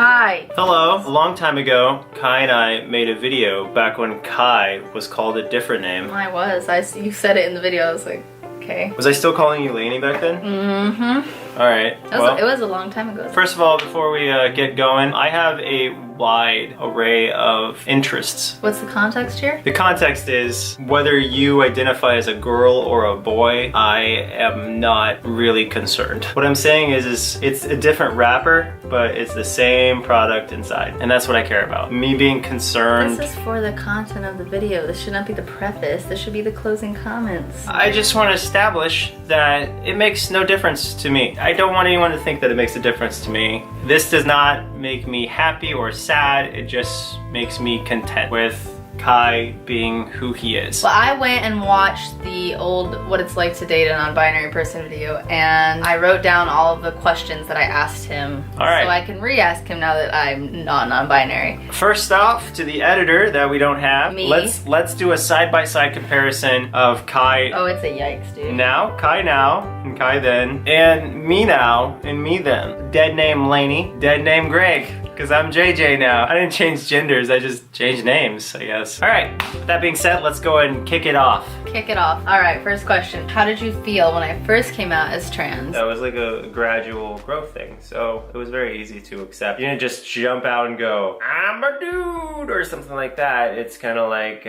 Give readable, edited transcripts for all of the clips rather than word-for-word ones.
Hi. Hello. A long time ago, Kai and I made a video back when Kai was called a different name. I was. You said it in the video. I was like, okay. Was I still calling you Lainey back then? Mm-hmm. Alright. It was a long time ago. First of all, before we get going, I have a wide array of interests. What's the context here? The context is whether you identify as a girl or a boy, I am not really concerned. What I'm saying is it's a different wrapper, but it's the same product inside. And that's what I care about. Me being concerned. This is for the content of the video. This should not be the preface. This should be the closing comments. I just want to establish that it makes no difference to me. I don't want anyone to think that it makes a difference to me. This does not make me happy or sad. It just makes me content with Kai being who he is. Well, I went and watched the old What It's Like to Date a Non-Binary Person video, and I wrote down all of the questions that I asked him. All right. So I can re-ask him now that I'm not non-binary. First off, to the editor that we don't have, Me. let's do a side-by-side comparison of Kai Oh, it's a yikes, dude. now, Kai now, and Kai then, and me now, and me then. Dead name Lainey, dead name Greg. Because I'm JJ now. I didn't change genders, I just changed names, I guess. Alright, that being said, let's go ahead and kick it off. Kick it off. Alright, first question. How did you feel when I first came out as trans? That was like a gradual growth thing, so it was very easy to accept. You didn't just jump out and go, I'm a dude, or something like that. It's kind of like,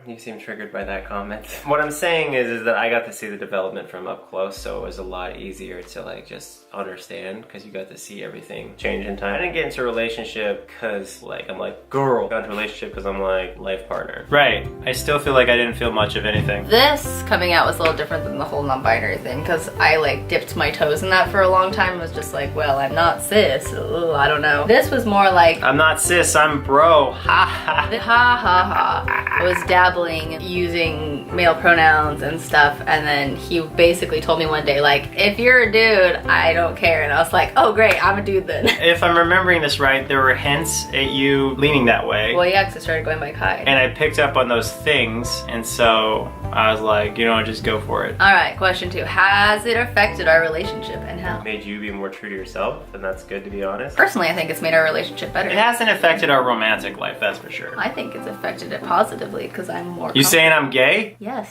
you seem triggered by that comment. What I'm saying is that I got to see the development from up close, so it was a lot easier to like just understand, because you got to see everything change in time. I didn't get into a relationship because like I'm like girl. I got into a relationship because I'm like life partner. Right. I still feel like I didn't feel much of anything. This coming out was a little different than the whole non-binary thing, because I like dipped my toes in that for a long time. It was just like, well, I'm not cis. Ugh, I don't know. This was more like, I'm not cis, I'm bro. Ha ha. ha ha ha. I was dabbling using male pronouns and stuff, and then he basically told me one day, like, if you're a dude, I don't care. And I was like, oh great, I'm a dude then. If I'm remembering this right, there were hints at you leaning that way. Well, yeah, because I started going by Kai. And I picked up on those things, and so I was like, you know, just go for it. Alright, question 2. Has it affected our relationship, and how? Made you be more true to yourself, and that's good, to be honest. Personally, I think it's made our relationship better. It hasn't affected our romantic life, that's for sure. I think it's affected it positively, because I'm more You saying I'm gay? Yes.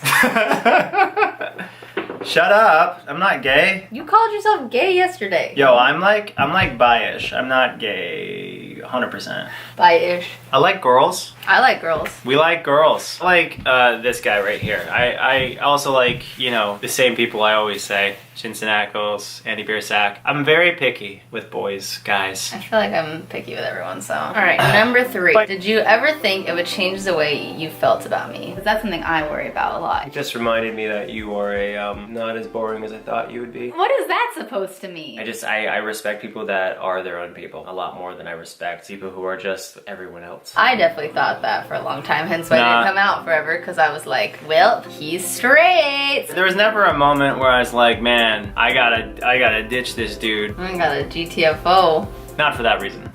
Shut up. I'm not gay. You called yourself gay yesterday. Yo, I'm like bi-ish. I'm not gay 100%. Bi-ish. I like girls. I like girls. We like girls. I like this guy right here. I also like, you know, the same people I always say. Chinson-Ackles, Andy Biersack. I'm very picky with boys, guys. I feel like I'm picky with everyone, so. Alright, number 3. Did you ever think it would change the way you felt about me? Because that's something I worry about a lot. It just reminded me that you are a not as boring as I thought you would be. What is that supposed to mean? I respect people that are their own people a lot more than I respect people who are just everyone else. I definitely thought that for a long time, hence why I didn't come out forever, because I was like, well, he's straight. There was never a moment where I was like, man, I gotta ditch this dude. I got a GTFO. Not for that reason.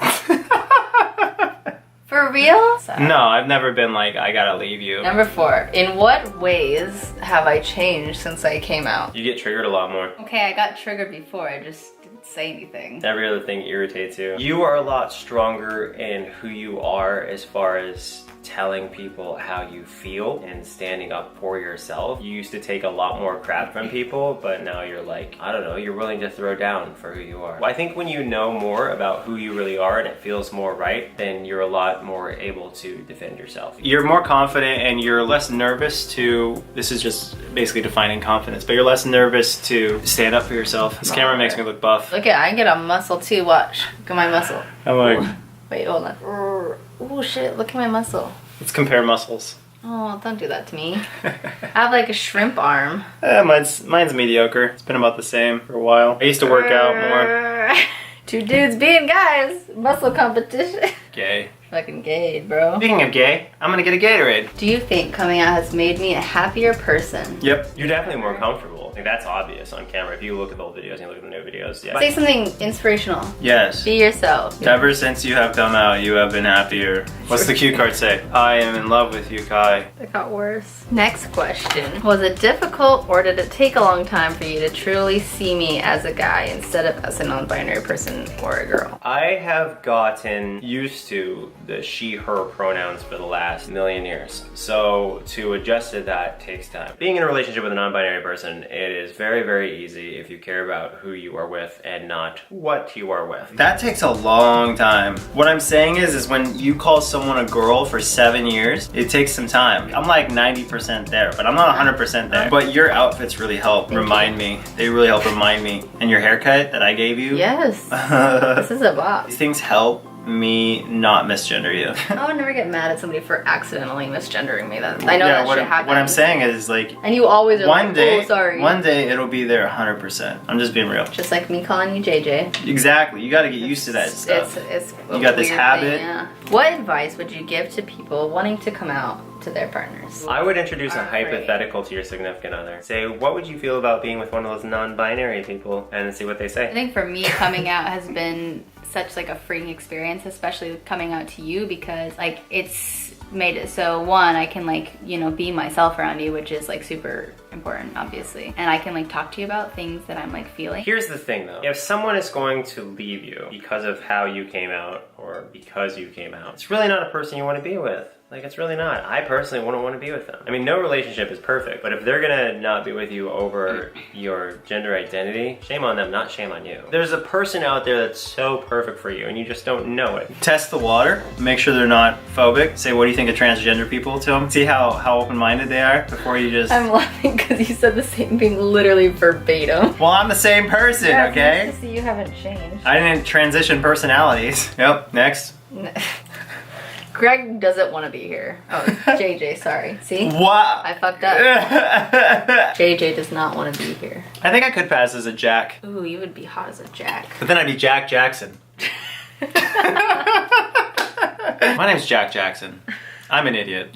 For real? Sorry. No, I've never been like, I gotta leave you. Number 4. In what ways have I changed since I came out? You get triggered a lot more. Okay, I got triggered before, I just didn't say anything. Every other thing irritates you. You are a lot stronger in who you are as far as telling people how you feel and standing up for yourself. You used to take a lot more crap from people, but now you're like, I don't know, you're willing to throw down for who you are. I think when you know more about who you really are and it feels more right, then you're a lot more able to defend yourself. You're more confident and you're less nervous to, this is just basically defining confidence, but you're less nervous to stand up for yourself. This camera makes me look buff. Look at, I get a muscle too, watch. Look at my muscle. I'm like, wait, hold on. Oh shit, look at my muscle. let's compare muscles. Oh, don't do that to me. I have like a shrimp arm. Mine's mediocre. It's been about the same for a while. I used to work out more. 2 dudes being guys. Muscle competition. Gay. Fucking gay, bro. Speaking of gay, I'm gonna get a Gatorade. Do you think coming out has made me a happier person? Yep. You're definitely more comfortable. Like, that's obvious on camera. If you look at the old videos and you look at the new videos, yeah. Say something inspirational. Yes. Be yourself. Ever since you have come out, you have been happier. What's the cue card say? I am in love with you, Kai. It got worse. Next question. Was it difficult or did it take a long time for you to truly see me as a guy instead of as a non-binary person or a girl? I have gotten used to the she, her pronouns for the last million years. So to adjust to that takes time. Being in a relationship with a non-binary person, it is very, very easy if you care about who you are with and not what you are with. That takes a long time. What I'm saying is when you call someone a girl for 7 years, it takes some time. I'm like 90% there, but I'm not 100% there. But your outfits really help remind me. They really help remind me. And your haircut that I gave you. Yes. This is a box. These things help me not misgender you. I would never get mad at somebody for accidentally misgendering me. That I know that shit happens. What I'm saying is like, and you always are one like, day, oh, sorry. One day it'll be there 100%. I'm just being real. Just like me calling you JJ. Exactly. You got to get used to that stuff. It's you got this habit. Thing, yeah. What advice would you give to people wanting to come out to their partners? I would introduce a hypothetical to your significant other. Say, what would you feel about being with one of ththose non-binary people, and see what they say. I think for me, coming out has been such like a freeing experience, especially coming out to you, because like it's made it so, one, I can like, you know, be myself around you, which is like super important, obviously, and I can like talk to you about things that I'm like feeling. Here's the thing though, if someone is going to leave you because of how you came out or because you came out, it's really not a person you want to be with. Like, it's really not. I personally wouldn't want to be with them. I mean, no relationship is perfect, but if they're gonna not be with you over your gender identity, shame on them, not shame on you. There's a person out there that's so perfect for you and you just don't know it. Test the water, make sure they're not phobic. Say, what do you think of transgender people to them? See how open-minded they are before you just... I'm laughing because you said the same thing literally verbatim. Well, I'm the same person, yeah, okay? Nice to see you haven't changed. I didn't transition personalities. Yep, next. Greg doesn't want to be here. Oh, JJ, sorry. See? What? I fucked up. JJ does not want to be here. I think I could pass as a Jack. Ooh, you would be hot as a Jack. But then I'd be Jack Jackson. My name's Jack Jackson. I'm an idiot.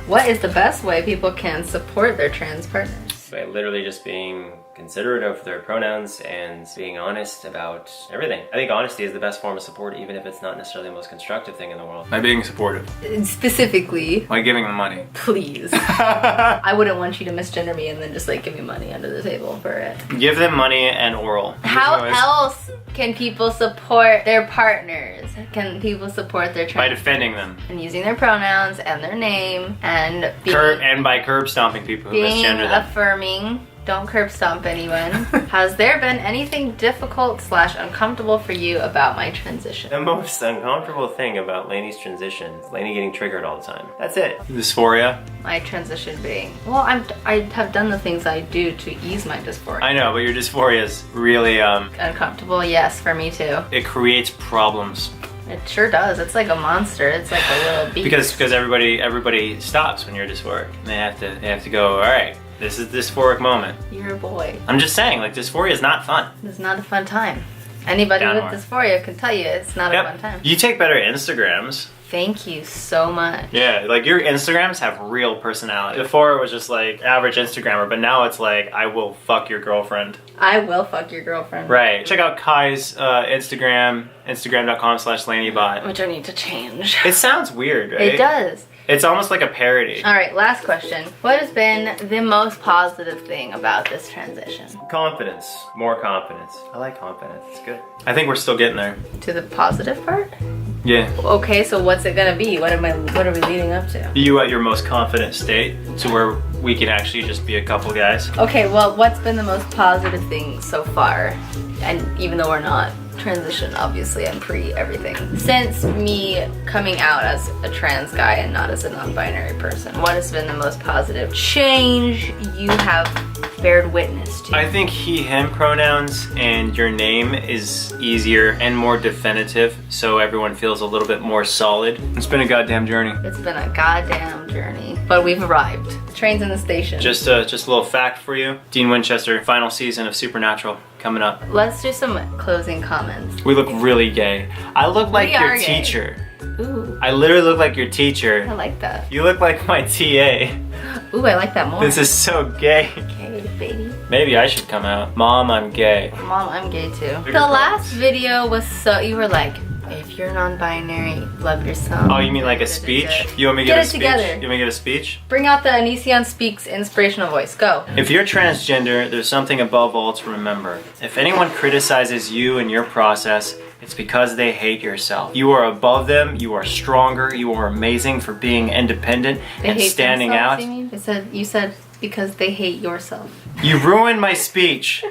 What is the best way people can support their trans partners? By literally just being considerate of their pronouns and being honest about everything. I think honesty is the best form of support, even if it's not necessarily the most constructive thing in the world. By being supportive. Specifically. By giving them money. Please. I wouldn't want you to misgender me and then just like give me money under the table for it. Give them money and oral. How else can people support their partners? Can people support their trans? By defending them. And using their pronouns and their name and being, and by curb stomping people who misgender them. Affirming. Don't curb stomp anyone. Has there been anything difficult / uncomfortable for you about my transition? The most uncomfortable thing about Lainey's transition is Lainey getting triggered all the time. That's it. Dysphoria? My transition being, well, I have done the things I do to ease my dysphoria. I know, but your dysphoria is really uncomfortable, yes, for me too. It creates problems. It sure does. It's like a monster. It's like a little beast. Because everybody stops when you're dysphoric. They have to go, all right, this is dysphoric moment. You're a boy. I'm just saying, like, dysphoria is not fun. It's not a fun time. Anybody with dysphoria can tell you it's not a fun time. You take better Instagrams. Thank you so much. Yeah, like your Instagrams have real personality. Before it was just like average Instagrammer, but now it's like, I will fuck your girlfriend. I will fuck your girlfriend. Right. Check out Kai's Instagram, instagram.com/Laineybot. Which I need to change. It sounds weird, right? It does. It's almost like a parody. All right, last question. What has been the most positive thing about this transition? Confidence. More confidence. I like confidence. It's good. I think we're still getting there. To the positive part? Yeah. Okay, so what's it gonna be? What are we leading up to? You at your most confident state to where we can actually just be a couple guys. Okay, well, what's been the most positive thing so far? And even though we're not transition, obviously, I'm pre-everything. Since me coming out as a trans guy and not as a non-binary person, what has been the most positive change you have bared witness to? I think he, him pronouns and your name is easier and more definitive, so everyone feels a little bit more solid. It's been a goddamn journey. It's been a goddamn journey, but we've arrived. The train's in the station. Just a little fact for you. Dean Winchester, final season of Supernatural coming up. Let's do some closing comments. We look really gay. I look like your teacher. Ooh. I literally look like your teacher. I like that. You look like my TA. Ooh, I like that more. This is so gay. Okay. Maybe I should come out. Mom, I'm gay. Mom, I'm gay too. Bigger The last problems. video was so, you were like, if you're non-binary, love yourself. Oh, you mean like a speech? You want me to Get get a it speech? together. You want me to get a speech? Bring out the Anision Speaks inspirational voice. Go. If you're transgender, there's something above all to remember. If anyone criticizes you and your process, it's because they hate yourself. You are above them, you are stronger, you are amazing for being independent They and hate standing themselves, out. You mean? You said because they hate yourself. You ruined my speech.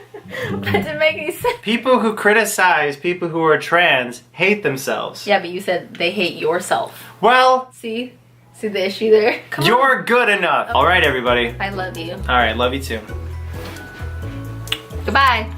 That didn't make any sense. People who criticize people who are trans hate themselves. Yeah, but you said they hate yourself. Well, See? See the issue there? Come on. you're good enough. All right, everybody. I love you. All right, love you too. Goodbye.